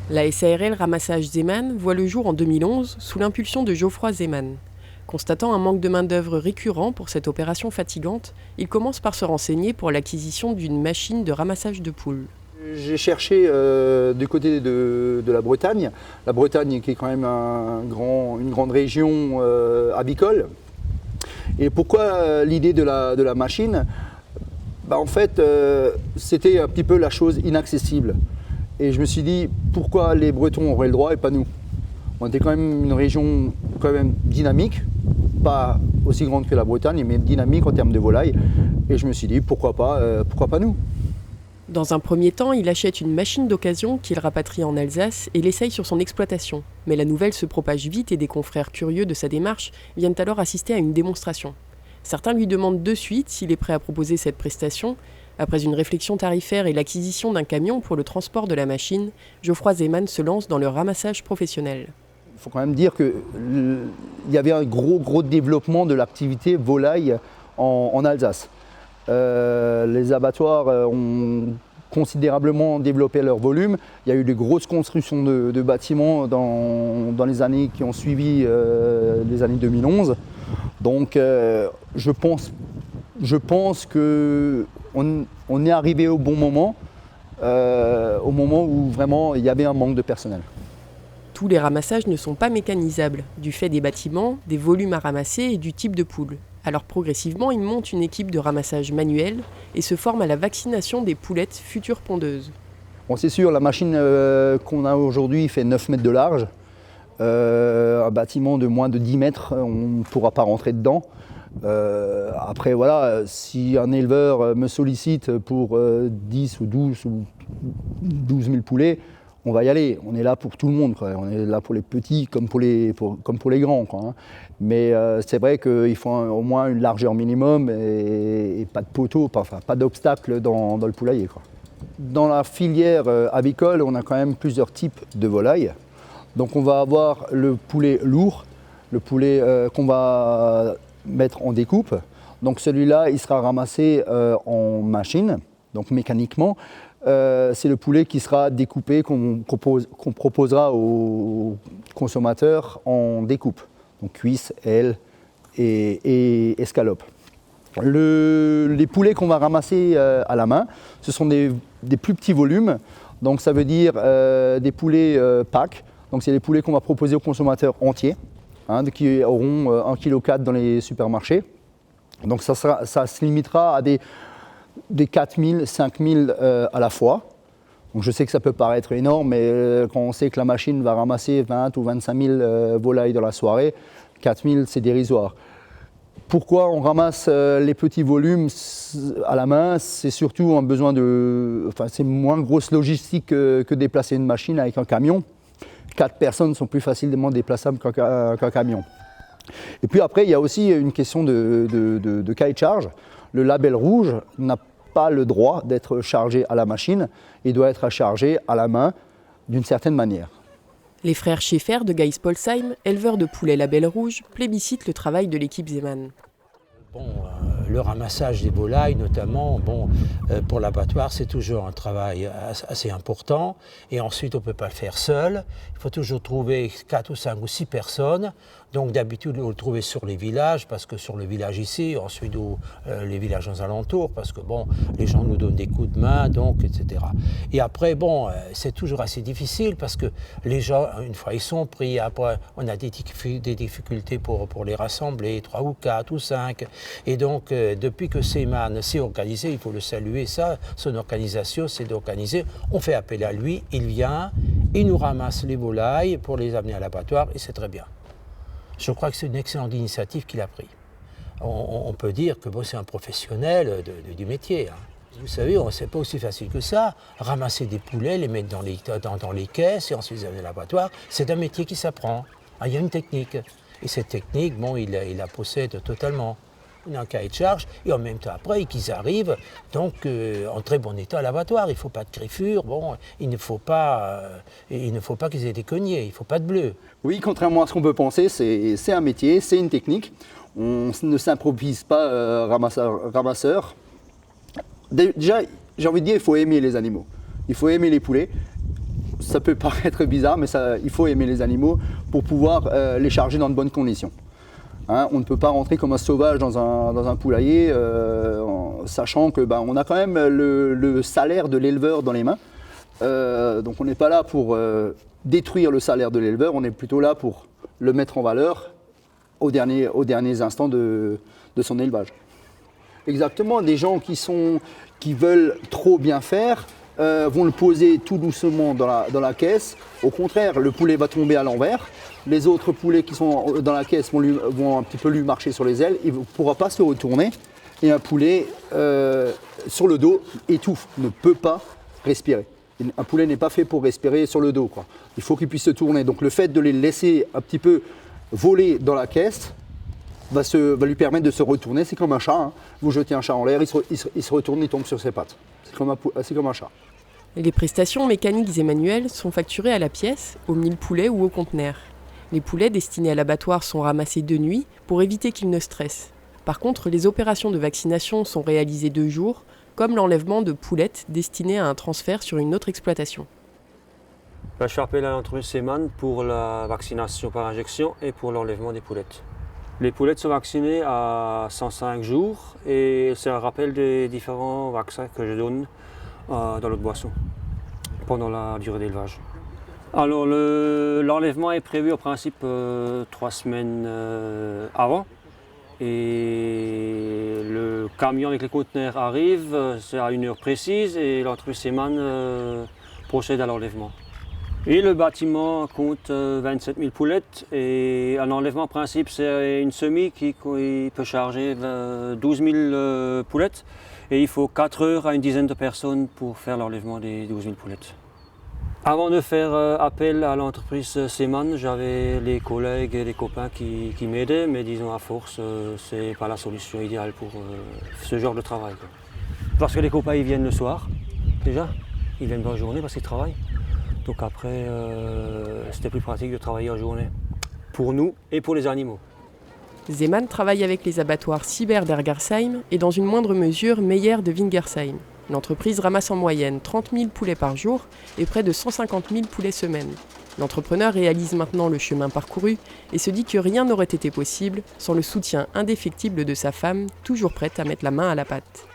La SARL Ramassage Zeeman voit le jour en 2011 sous l'impulsion de Geoffroy Zeeman. Constatant un manque de main-d'œuvre récurrent pour cette opération fatigante, il commence par se renseigner pour l'acquisition d'une machine de ramassage de poules. J'ai cherché du côté de la Bretagne qui est quand même une grande région avicole. Et pourquoi l'idée de la machine ? En fait, c'était un petit peu la chose inaccessible. Et je me suis dit, pourquoi les Bretons auraient le droit et pas nous ? On était quand même une région quand même dynamique, pas aussi grande que la Bretagne, mais dynamique en termes de volailles. Et je me suis dit, pourquoi pas nous ? Dans un premier temps, il achète une machine d'occasion qu'il rapatrie en Alsace et l'essaye sur son exploitation. Mais la nouvelle se propage vite et des confrères curieux de sa démarche viennent alors assister à une démonstration. Certains lui demandent de suite s'il est prêt à proposer cette prestation. Après une réflexion tarifaire et l'acquisition d'un camion pour le transport de la machine, Geoffroy Zeeman se lance dans le ramassage professionnel. Il faut quand même dire qu'il y avait un gros développement de l'activité volaille en Alsace. Les abattoirs ont considérablement développé leur volume. Il y a eu de grosses constructions de bâtiments dans les années qui ont suivi les années 2011. Donc je pense qu'on est arrivé au bon moment, au moment où vraiment il y avait un manque de personnel. Tous les ramassages ne sont pas mécanisables, du fait des bâtiments, des volumes à ramasser et du type de poule. Alors progressivement, il monte une équipe de ramassage manuel et se forme à la vaccination des poulettes futures pondeuses. Bon, c'est sûr, la machine qu'on a aujourd'hui fait 9 mètres de large. Un bâtiment de moins de 10 mètres, on ne pourra pas rentrer dedans. Après, voilà, si un éleveur me sollicite pour 10 ou 12 ou 12 000 poulets, on va y aller. On est là pour tout le monde, quoi. On est là pour les petits comme pour les grands, quoi, hein. Mais c'est vrai qu'il faut au moins une largeur minimum et pas de poteau, pas d'obstacle dans le poulailler, quoi. Dans la filière avicole, on a quand même plusieurs types de volailles. Donc on va avoir le poulet lourd, le poulet qu'on va mettre en découpe. Donc celui-là, il sera ramassé en machine, donc mécaniquement. C'est le poulet qui sera découpé, qu'on proposera aux consommateurs en découpe. Donc cuisse, aile et escalope. Les poulets qu'on va ramasser à la main, ce sont des plus petits volumes. Donc ça veut dire des poulets pack. Donc c'est les poulets qu'on va proposer aux consommateurs entiers, hein, qui auront 1,4 kg dans les supermarchés. Donc ça se limitera à des 4 000, 5 000 à la fois. Donc je sais que ça peut paraître énorme, mais quand on sait que la machine va ramasser 20 ou 25 000 volailles dans la soirée, 4 000 c'est dérisoire. Pourquoi on ramasse les petits volumes à la main ? C'est surtout un besoin c'est moins grosse logistique que déplacer une machine avec un camion. 4 personnes sont plus facilement déplaçables qu'un camion. Et puis après, il y a aussi une question de cahier de charge. Le label rouge n'a pas le droit d'être chargé à la machine, il doit être chargé à la main d'une certaine manière. Les frères Schaeffer de Geispolsheim, éleveurs de poulets label rouge, plébiscitent le travail de l'équipe Zeeman. Le ramassage des volailles, notamment, pour l'abattoir, c'est toujours un travail assez important. Et ensuite, on ne peut pas le faire seul. Il faut toujours trouver 4 ou 5 ou 6 personnes. Donc d'habitude, on le trouve sur les villages, parce que sur le village ici, ensuite les villages aux alentours, parce que les gens nous donnent des coups de main, donc, etc. Et après, c'est toujours assez difficile, parce que les gens, une fois ils sont pris, après on a des difficultés pour les rassembler, 3 ou 4 ou 5. Et donc, depuis que Zeeman s'est organisé, il faut le saluer, ça, son organisation, c'est d'organiser. On fait appel à lui, il vient, il nous ramasse les volailles pour les amener à l'abattoir, et c'est très bien. Je crois que c'est une excellente initiative qu'il a prise. On peut dire que c'est un professionnel du métier, hein. Vous savez, c'est pas aussi facile que ça. Ramasser des poulets, les mettre dans les caisses et ensuite les amener à l'abattoir, c'est un métier qui s'apprend. Il y a une technique. Et cette technique, il la possède totalement. Il a un cahier de charge, et en même temps après, qu'ils arrivent donc en très bon état à l'abattoir. Il ne faut pas de griffures, il ne faut pas qu'ils aient des cognets, il ne faut pas de bleu. Oui, contrairement à ce qu'on peut penser, c'est un métier, c'est une technique. On ne s'improvise pas ramasseur. Déjà, j'ai envie de dire, il faut aimer les animaux. Il faut aimer les poulets. ça peut paraître bizarre, mais il faut aimer les animaux pour pouvoir les charger dans de bonnes conditions. Hein, on ne peut pas rentrer comme un sauvage dans un poulailler, sachant que on a quand même le salaire de l'éleveur dans les mains. Donc on n'est pas là pour détruire le salaire de l'éleveur, on est plutôt là pour le mettre en valeur aux derniers instants de son élevage. Exactement, des gens qui veulent trop bien faire vont le poser tout doucement dans la caisse. Au contraire, le poulet va tomber à l'envers. Les autres poulets qui sont dans la caisse vont un petit peu lui marcher sur les ailes. Il ne pourra pas se retourner. Et un poulet sur le dos étouffe, ne peut pas respirer. Un poulet n'est pas fait pour respirer sur le dos, quoi. Il faut qu'il puisse se tourner. Donc le fait de les laisser un petit peu voler dans la caisse va lui permettre de se retourner. C'est comme un chat. Hein. Vous jetez un chat en l'air, il se retourne, il tombe sur ses pattes. C'est comme un chat. Les prestations mécaniques et manuelles sont facturées à la pièce, au mille-poulet ou au conteneur. Les poulets destinés à l'abattoir sont ramassés de nuit pour éviter qu'ils ne stressent. Par contre, les opérations de vaccination sont réalisées de jour, comme l'enlèvement de poulettes destinées à un transfert sur une autre exploitation. Je suis appelé à l'entreprise Seemann pour la vaccination par injection et pour l'enlèvement des poulettes. Les poulettes sont vaccinées à 105 jours et c'est un rappel des différents vaccins que je donne dans l'autre boisson pendant la durée d'élevage. Alors l'enlèvement est prévu au principe 3 semaines avant et le camion avec les conteneurs arrive, c'est à une heure précise et l'entreprise Seemann procède à l'enlèvement. Et le bâtiment compte 27 000 poulettes et un enlèvement en principe c'est une semis qui peut charger 12 000 poulettes et il faut 4 heures à une dizaine de personnes pour faire l'enlèvement des 12 000 poulettes. Avant de faire appel à l'entreprise Seemann, j'avais les collègues et les copains qui m'aidaient, mais disons à force, c'est pas la solution idéale pour ce genre de travail, quoi. Parce que les copains ils viennent le soir, déjà, ils viennent pas en journée parce qu'ils travaillent. Donc après, c'était plus pratique de travailler en journée, pour nous et pour les animaux. Seemann travaille avec les abattoirs Sieber d'Ergersheim et dans une moindre mesure Meyer de Wingersheim. L'entreprise ramasse en moyenne 30 000 poulets par jour et près de 150 000 poulets semaine. L'entrepreneur réalise maintenant le chemin parcouru et se dit que rien n'aurait été possible sans le soutien indéfectible de sa femme, toujours prête à mettre la main à la pâte.